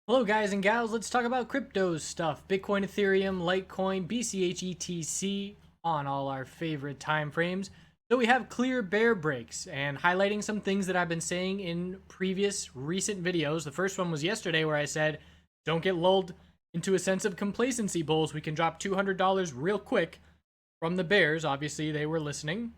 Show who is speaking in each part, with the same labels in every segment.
Speaker 1: Hello guys and gals, let's talk about crypto stuff. Bitcoin, Ethereum, Litecoin, BCH, ETC on all our favorite time frames. So we have clear bear breaks and highlighting some things that I've been saying in previous recent videos. The first one was yesterday where I said, don't get lulled into a sense of complacency, bulls. We can drop $200 real quick from the bears. Obviously, they were listening.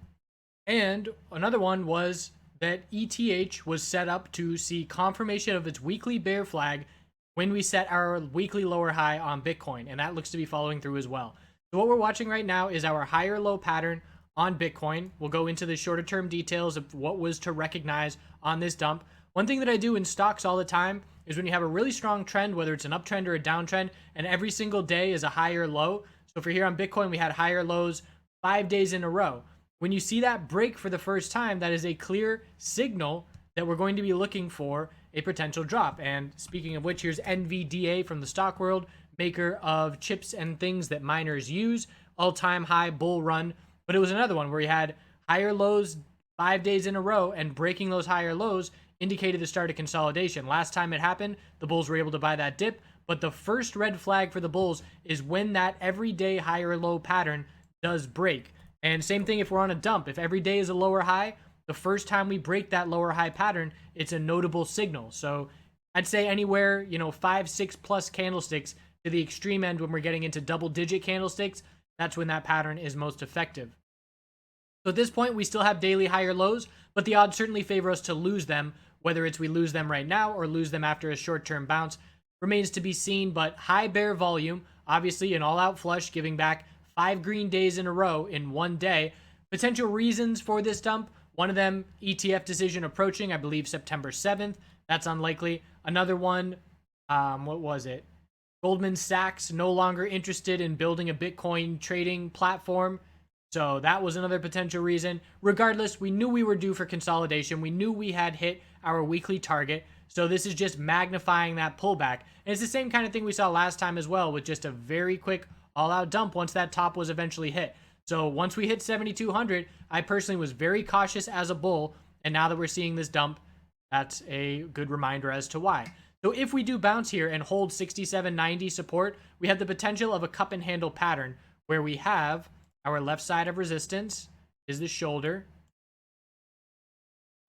Speaker 1: And another one was that ETH was set up to see confirmation of its weekly bear flag when we set our weekly lower high on Bitcoin, and that looks to be following through as well. So what we're watching right now is our higher low pattern on Bitcoin. We'll go into the shorter term details of what was to recognize on this dump. One thing that I do in stocks all the time is when you have a really strong trend, whether it's an uptrend or a downtrend, and every single day is a higher low. So for here on Bitcoin, we had higher lows 5 days in a row. When you see that break for the first time, that is a clear signal that we're going to be looking for a potential drop. And speaking of which, here's NVDA from the stock world, maker of chips and things that miners use. All-time high bull run. But it was another one where you had higher lows 5 days in a row, and breaking those higher lows indicated the start of consolidation. Last time it happened, the bulls were able to buy that dip. But the first red flag for the bulls is when that everyday higher low pattern does break. And same thing if we're on a dump. If every day is a lower high, the first time we break that lower high pattern, it's a notable signal. So I'd say anywhere, 5, 6 plus candlesticks to the extreme end when we're getting into double digit candlesticks, that's when that pattern is most effective. So at this point, we still have daily higher lows, but the odds certainly favor us to lose them, whether it's we lose them right now or lose them after a short-term bounce remains to be seen. But high bear volume, obviously an all-out flush, giving back 5 green days in a row in one day. Potential reasons for this dump: one of them, ETF decision approaching, I believe September 7th. That's unlikely. Another one, what was it? Goldman Sachs no longer interested in building a Bitcoin trading platform. So that was another potential reason. Regardless, we knew we were due for consolidation. We knew we had hit our weekly target. So this is just magnifying that pullback. And it's the same kind of thing we saw last time as well, with just a very quick all-out dump once that top was eventually hit. So once we hit 7,200, I personally was very cautious as a bull. And now that we're seeing this dump, that's a good reminder as to why. So if we do bounce here and hold 67.90 support, we have the potential of a cup and handle pattern where we have our left side of resistance is the shoulder,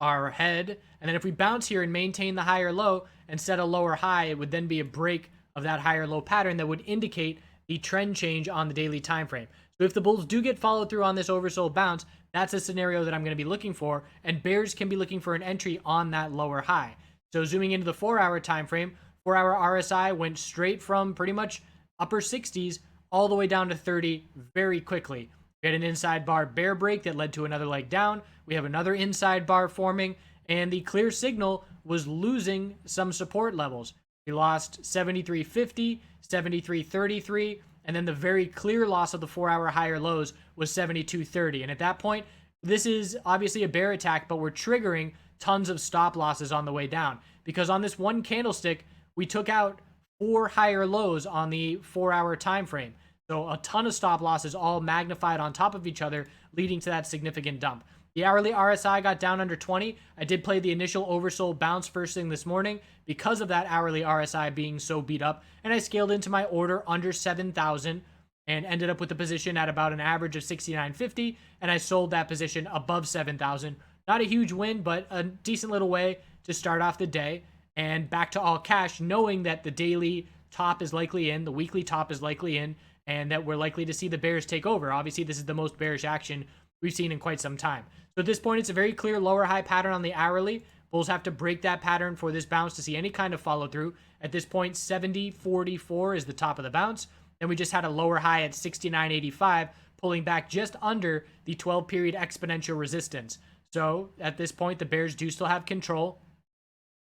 Speaker 1: our head, and then if we bounce here and maintain the higher low and set a lower high, it would then be a break of that higher low pattern that would indicate the trend change on the daily time frame. So if the bulls do get followed through on this oversold bounce, that's a scenario that I'm going to be looking for, and bears can be looking for an entry on that lower high. So zooming into the 4-hour time frame, 4-hour RSI went straight from pretty much upper 60s all the way down to 30 very quickly. We had an inside bar bear break that led to another leg down. We have another inside bar forming, and the clear signal was losing some support levels. We lost 73.50, 73.33, and then the very clear loss of the 4-hour higher lows was 72.30. And at that point, this is obviously a bear attack, but we're triggering tons of stop losses on the way down, because on this one candlestick, we took out 4 higher lows on the 4-hour time frame. So a ton of stop losses all magnified on top of each other, leading to that significant dump. The hourly RSI got down under 20. I did play the initial oversold bounce first thing this morning because of that hourly RSI being so beat up, and I scaled into my order under 7,000 and ended up with the position at about an average of 69.50, and I sold that position above 7,000. Not a huge win, but a decent little way to start off the day, and back to all cash, knowing that the daily top is likely in, the weekly top is likely in, and that we're likely to see the bears take over. Obviously, this is the most bearish action we've seen in quite some time. So at this point, it's a very clear lower high pattern on the hourly. Bulls have to break that pattern for this bounce to see any kind of follow through. At this point, 70.44 is the top of the bounce. Then we just had a lower high at 69.85, pulling back just under the 12-period exponential resistance. So at this point, the bears do still have control.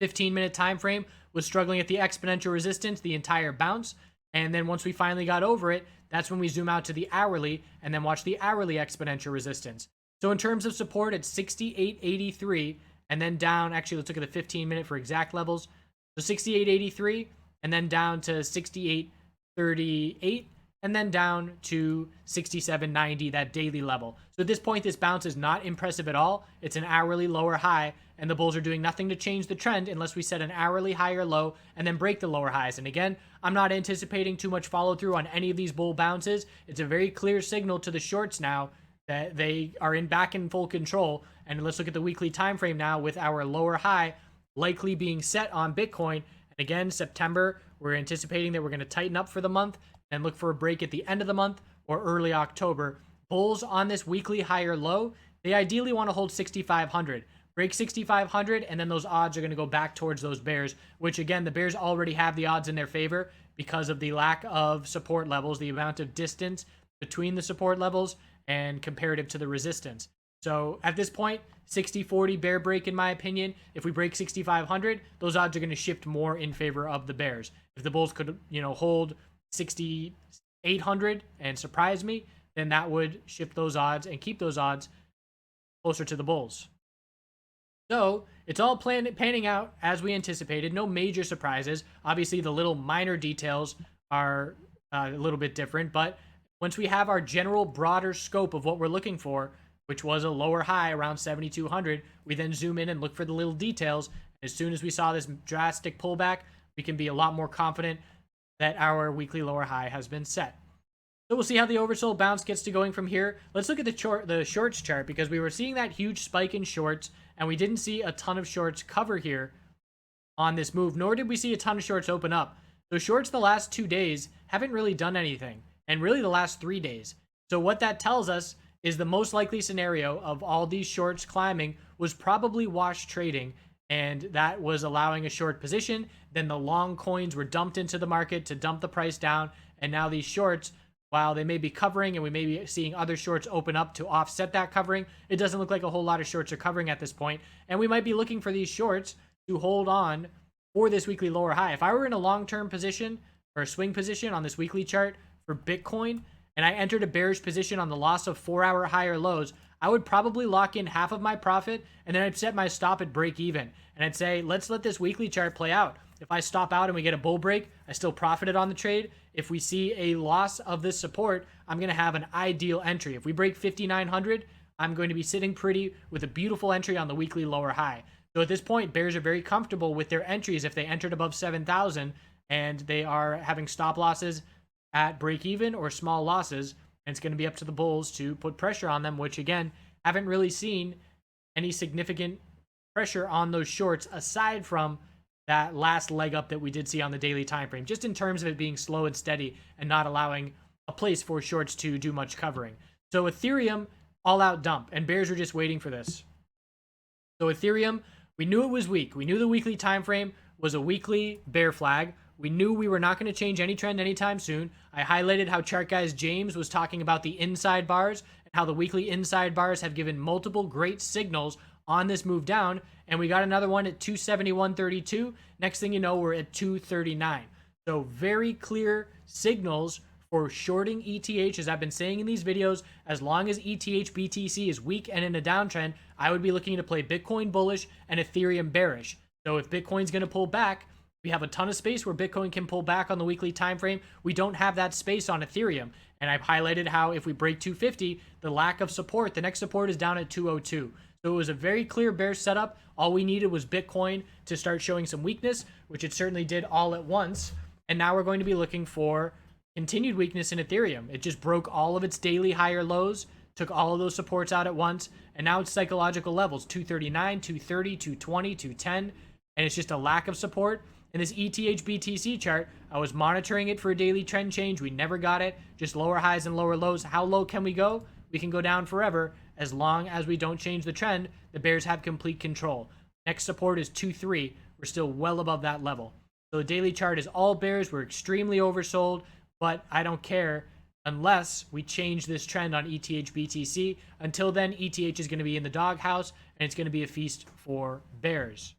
Speaker 1: 15-minute time frame was struggling at the exponential resistance the entire bounce. And then once we finally got over it, that's when we zoom out to the hourly and then watch the hourly exponential resistance. So in terms of support, it's 68.83 and then down. Actually, let's look at the 15-minute for exact levels. So 68.83 and then down to 68.38 and then down to 67.90, that daily level. So at this point, this bounce is not impressive at all. It's an hourly lower high, and the bulls are doing nothing to change the trend unless we set an hourly higher low and then break the lower highs. And again, I'm not anticipating too much follow through on any of these bull bounces. It's a very clear signal to the shorts now that they are back in full control. And let's look at the weekly time frame now with our lower high likely being set on Bitcoin. And again, September, we're anticipating that we're going to tighten up for the month and look for a break at the end of the month or early October. Bulls on this weekly higher low, they ideally want to hold 6,500. Break 6,500, and then those odds are going to go back towards those bears, which again, the bears already have the odds in their favor because of the lack of support levels, the amount of distance between the support levels and comparative to the resistance. So at this point, 60-40 bear break, in my opinion. If we break 6,500, those odds are going to shift more in favor of the bears. If the bulls could, hold 6,800 and surprise me, then that would shift those odds and keep those odds closer to the bulls. So it's all panning out as we anticipated. No major surprises. Obviously, the little minor details are a little bit different, but once we have our general broader scope of what we're looking for, which was a lower high around 7,200, we then zoom in and look for the little details. As soon as we saw this drastic pullback, we can be a lot more confident that our weekly lower high has been set. So we'll see how the oversold bounce gets to going from here. Let's look at the shorts chart, because we were seeing that huge spike in shorts, and we didn't see a ton of shorts cover here on this move, nor did we see a ton of shorts open up. So shorts the last 2 days haven't really done anything, and really the last 3 days. So what that tells us is the most likely scenario of all these shorts climbing was probably wash trading, and that was allowing a short position. Then the long coins were dumped into the market to dump the price down, and now these shorts, while they may be covering and we may be seeing other shorts open up to offset that covering, it doesn't look like a whole lot of shorts are covering at this point, and we might be looking for these shorts to hold on for this weekly lower high. If I were in a long-term position or a swing position on this weekly chart for Bitcoin, and I entered a bearish position on the loss of 4-hour higher lows, I would probably lock in half of my profit, and then I'd set my stop at break even. And I'd say, let's let this weekly chart play out. If I stop out and we get a bull break, I still profited on the trade. If we see a loss of this support, I'm going to have an ideal entry. If we break 5,900, I'm going to be sitting pretty with a beautiful entry on the weekly lower high. So at this point, bears are very comfortable with their entries if they entered above 7,000 and they are having stop losses at break even or small losses, and it's going to be up to the bulls to put pressure on them, which again, haven't really seen any significant pressure on those shorts aside from that last leg up that we did see on the daily time frame, just in terms of it being slow and steady and not allowing a place for shorts to do much covering. So Ethereum, all out dump, and bears were just waiting for this. So Ethereum, we knew it was weak. We knew the weekly time frame was a weekly bear flag. We knew we were not going to change any trend anytime soon. I highlighted how ChartGuys James was talking about the inside bars and how the weekly inside bars have given multiple great signals on this move down, and we got another one at 271.32. Next thing you know, we're at 239. So very clear signals for shorting ETH. As I've been saying in these videos, as long as ETH BTC is weak and in a downtrend, I would be looking to play Bitcoin bullish and Ethereum bearish. So if Bitcoin's going to pull back, we have a ton of space where Bitcoin can pull back on the weekly time frame. We don't have that space on Ethereum. And I've highlighted how if we break 250, the lack of support, the next support is down at 202. So it was a very clear bear setup. All we needed was Bitcoin to start showing some weakness, which it certainly did all at once. And now we're going to be looking for continued weakness in Ethereum. It just broke all of its daily higher lows, took all of those supports out at once, and now it's psychological levels, 239, 230, 220, 210, and it's just a lack of support. In this ETH BTC chart, I was monitoring it for a daily trend change. We never got it, just lower highs and lower lows. How low can we go? We can go down forever. As long as we don't change the trend, the bears have complete control. Next support is 2.3. We're still well above that level. So the daily chart is all bears. We're extremely oversold, but I don't care unless we change this trend on ETH BTC. Until then, ETH is going to be in the doghouse, and it's going to be a feast for bears.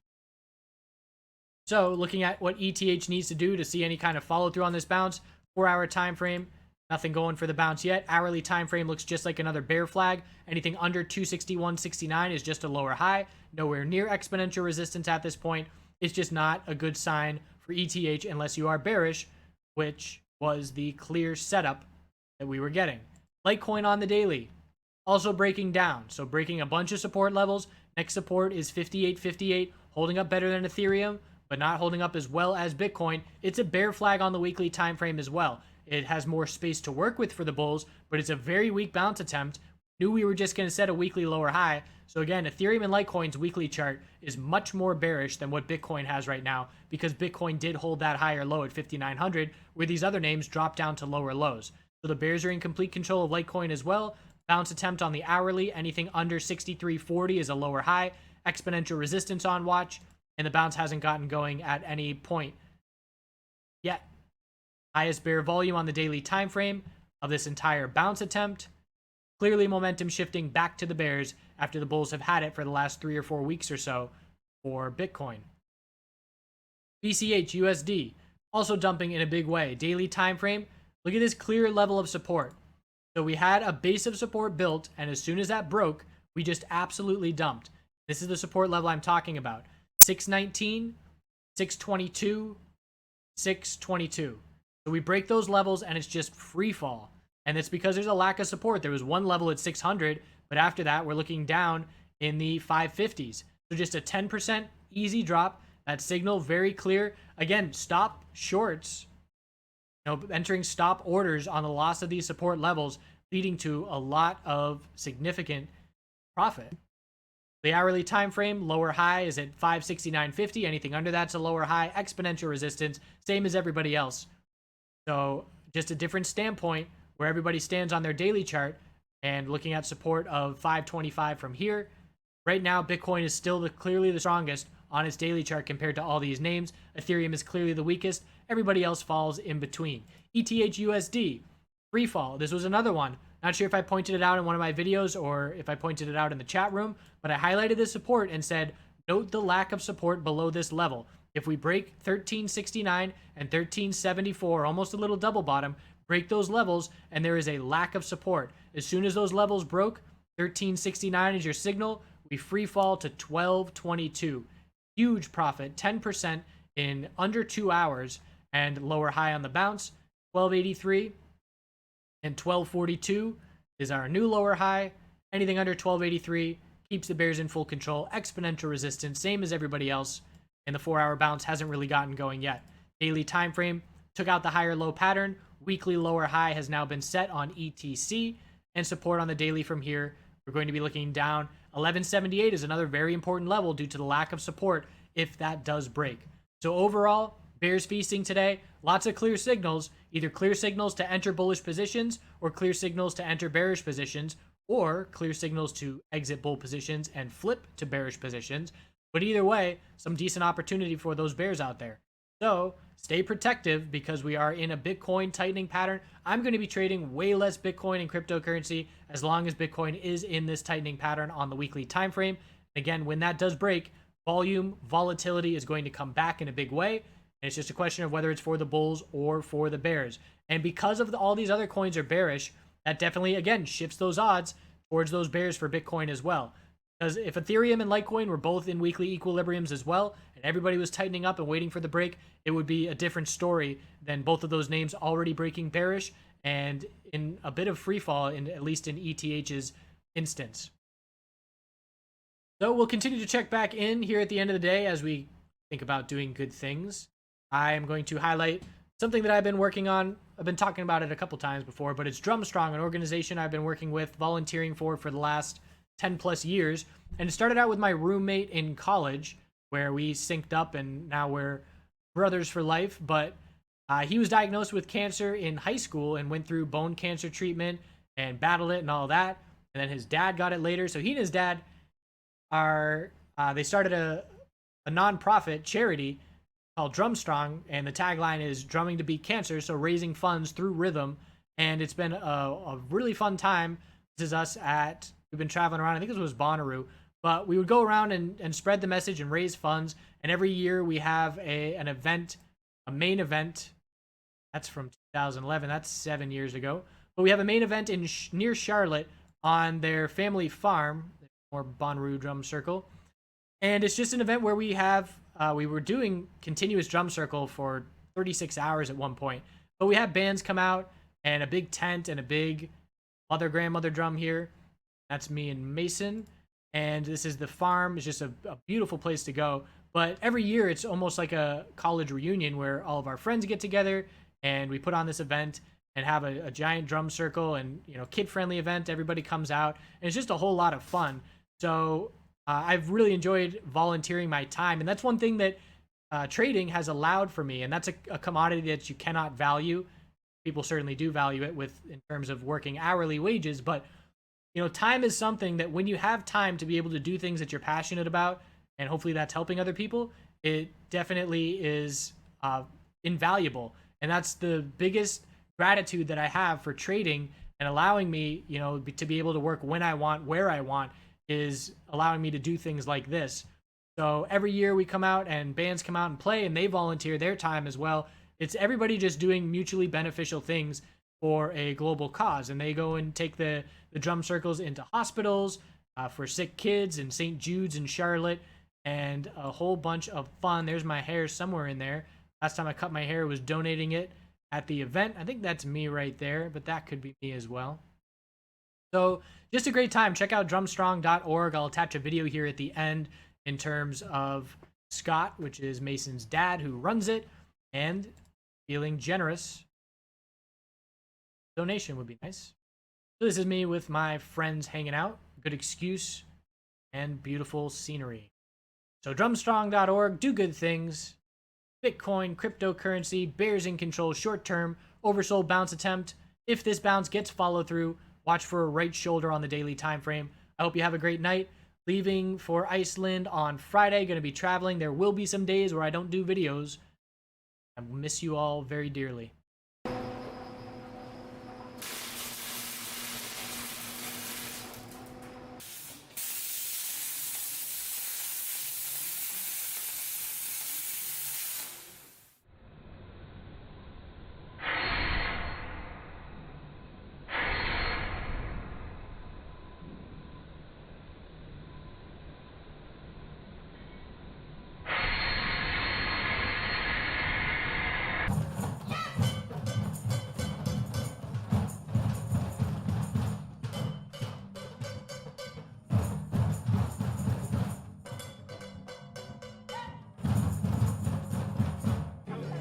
Speaker 1: So looking at what ETH needs to do to see any kind of follow through on this bounce, 4-hour time frame, nothing going for the bounce yet. Hourly time frame looks just like another bear flag. Anything under 261.69 is just a lower high. Nowhere near exponential resistance at this point. It's just not a good sign for ETH unless you are bearish, which was the clear setup that we were getting. Litecoin on the daily, also breaking down. So breaking a bunch of support levels. Next support is 58.58, holding up better than Ethereum, but not holding up as well as Bitcoin. It's a bear flag on the weekly time frame as well. It has more space to work with for the bulls, but it's a very weak bounce attempt. Knew we were just going to set a weekly lower high. So again, Ethereum and Litecoin's weekly chart is much more bearish than what Bitcoin has right now, because Bitcoin did hold that higher low at 5,900, where these other names dropped down to lower lows. So the bears are in complete control of Litecoin as well. Bounce attempt on the hourly, anything under 63.40 is a lower high. Exponential resistance on watch, and the bounce hasn't gotten going at any point yet. Highest bear volume on the daily time frame of this entire bounce attempt. Clearly momentum shifting back to the bears after the bulls have had it for the last 3 or 4 weeks or so for Bitcoin. BCH USD also dumping in a big way. Daily time frame, look at this clear level of support. So we had a base of support built, and as soon as that broke, we just absolutely dumped. This is the support level I'm talking about. 619, 622, 622. So we break those levels and it's just free fall. And it's because there's a lack of support. There was one level at 600, but after that, we're looking down in the 550s. So just a 10% easy drop. That signal very clear. Again, stop shorts, entering stop orders on the loss of these support levels, leading to a lot of significant profit. The hourly time frame, lower high is at 569.50. Anything under that's a lower high. Exponential resistance, same as everybody else. So just a different standpoint where everybody stands on their daily chart, and looking at support of 525 from here. Right now, Bitcoin is still clearly the strongest on its daily chart compared to all these names. Ethereum is clearly the weakest. Everybody else falls in between. ETH USD, free fall. This was another one. Not sure if I pointed it out in one of my videos or if I pointed it out in the chat room, but I highlighted the support and said, note the lack of support below this level. If we break 1369 and 1374, almost a little double bottom, break those levels and there is a lack of support. As soon as those levels broke, 1369 is your signal. We free fall to 1222. Huge profit, 10% in under 2 hours, and lower high on the bounce. 1283 and 1242 is our new lower high. Anything under 1283 keeps the bears in full control. Exponential resistance, same as everybody else. And the 4-hour bounce hasn't really gotten going yet. Daily time frame took out the higher low pattern. Weekly lower high has now been set on ETC, and support on the daily from here. We're going to be looking down. 1178 is another very important level due to the lack of support if that does break. So overall, bears feasting today. Lots of clear signals, either clear signals to enter bullish positions or clear signals to enter bearish positions, or clear signals to exit bull positions and flip to bearish positions. But either way, some decent opportunity for those bears out there. So stay protective because we are in a Bitcoin tightening pattern. I'm going to be trading way less Bitcoin and cryptocurrency as long as Bitcoin is in this tightening pattern on the weekly time frame. Again, when that does break, volume, volatility is going to come back in a big way. And it's just a question of whether it's for the bulls or for the bears. And because of all these other coins are bearish, that definitely, again, shifts those odds towards those bears for Bitcoin as well. Because if Ethereum and Litecoin were both in weekly equilibriums as well, and everybody was tightening up and waiting for the break, it would be a different story than both of those names already breaking bearish and in a bit of free fall, at least in ETH's instance. So we'll continue to check back in here at the end of the day as we think about doing good things. I am going to highlight something that I've been working on. I've been talking about it a couple times before, but it's Drumstrong, an organization I've been working with, volunteering for the last 10 plus years. And it started out with my roommate in college where we synced up and now we're brothers for life. But he was diagnosed with cancer in high school and went through bone cancer treatment and battled it and all that. And then his dad got it later. So he and his dad they started a nonprofit charity called Drumstrong, and the tagline is drumming to beat cancer, so raising funds through rhythm. And it's been a really fun time. This is us we've been traveling around, I think this was Bonnaroo, but we would go around and spread the message and raise funds. And every year we have an event, a main event. That's from 2011, that's 7 years ago. But we have a main event near Charlotte on their family farm, or Bonnaroo Drum Circle. And it's just an event where we were doing continuous drum circle for 36 hours at one point. But we had bands come out, and a big tent and a big mother grandmother drum here. That's me and Mason. And this is the farm. It's just a beautiful place to go. But every year it's almost like a college reunion where all of our friends get together and we put on this event and have a giant drum circle and, you know, kid-friendly event. Everybody comes out and it's just a whole lot of fun. So I've really enjoyed volunteering my time, and that's one thing that trading has allowed for me, and that's a commodity that you cannot value. People certainly do value it in terms of working hourly wages, but you know, time is something that when you have time to be able to do things that you're passionate about, and hopefully that's helping other people, it definitely is invaluable. And that's the biggest gratitude that I have for trading and allowing me, you know, to be able to work when I want, where I want, is allowing me to do things like this. So every year we come out and bands come out and play, and they volunteer their time as well. It's everybody just doing mutually beneficial things for a global cause, and they go and take the drum circles into hospitals for sick kids in St. Jude's in Charlotte, and a whole bunch of fun. There's my hair somewhere in there. Last time I cut my hair was donating it at the event. I think that's me right there, but that could be me as well. So just a great time. Check out drumstrong.org. I'll attach a video here at the end in terms of Scott, which is Mason's dad, who runs it, and feeling generous. Donation would be nice. So this is me with my friends hanging out. Good excuse and beautiful scenery. So drumstrong.org, do good things. Bitcoin, cryptocurrency, bears in control, short term, oversold bounce attempt. If this bounce gets follow through, watch for a right shoulder on the daily time frame. I hope you have a great night. Leaving for Iceland on Friday. Going to be traveling. There will be some days where I don't do videos. I miss you all very dearly.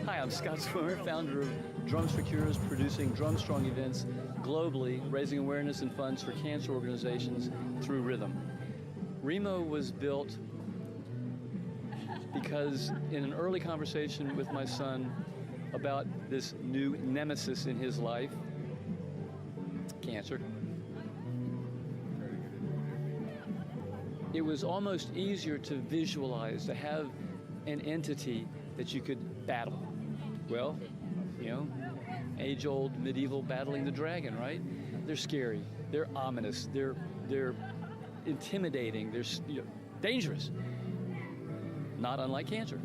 Speaker 2: Hi, I'm Scott Swimmer, founder of Drums for Cures, producing DrumStrong events globally, raising awareness and funds for cancer organizations through rhythm. Remo was built because in an early conversation with my son about this new nemesis in his life, cancer, it was almost easier to visualize, to have an entity that you could battle. Well, you know, age-old medieval battling the dragon, right? They're scary, they're ominous, they're intimidating, they're dangerous. Not unlike cancer.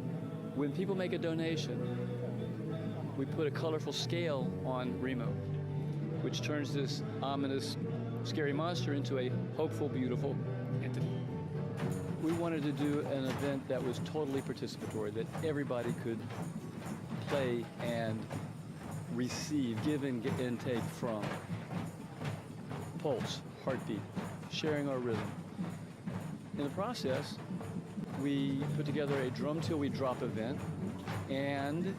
Speaker 2: When people make a donation, we put a colorful scale on Remo, which turns this ominous, scary monster into a hopeful, beautiful entity. We wanted to do an event that was totally participatory, that everybody could play and receive, give and take from. Pulse, heartbeat, sharing our rhythm. In the process, we put together a drum till we drop event and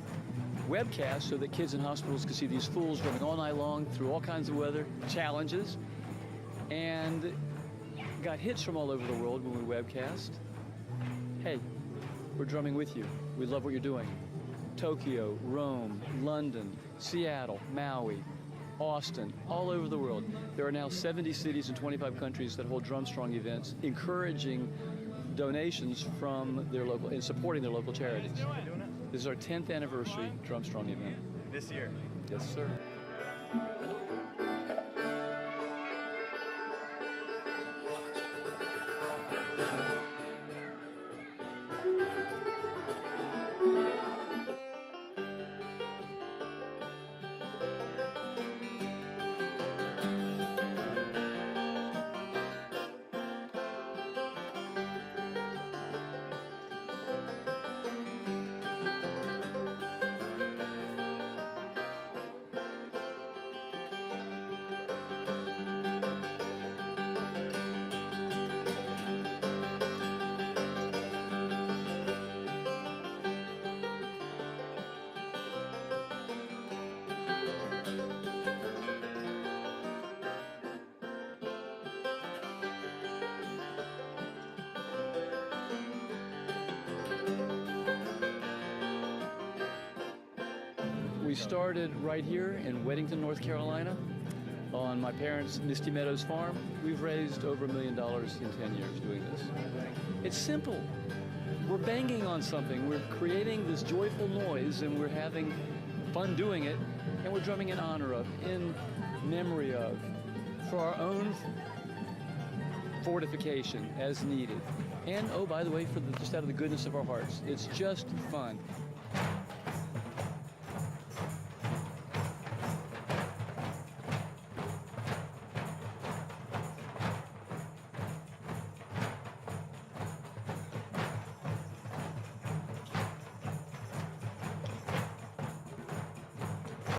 Speaker 2: webcast so that kids in hospitals could see these fools drumming all night long through all kinds of weather, challenges, and got hits from all over the world when we webcast. Hey, we're drumming with you. We love what you're doing. Tokyo, Rome, London, Seattle, Maui, Austin, all over the world. There are now 70 cities in 25 countries that hold DrumStrong events, encouraging donations from their local and supporting their local charities. This is our 10th anniversary DrumStrong event.
Speaker 3: This year?
Speaker 2: Yes, sir. We started right here in Weddington, North Carolina, on my parents' Misty Meadows farm. We've raised over $1 million in 10 years doing this. It's simple. We're banging on something. We're creating this joyful noise, and we're having fun doing it, and we're drumming in honor of, in memory of, for our own fortification as needed. And, oh, by the way, just out of the goodness of our hearts. It's just fun.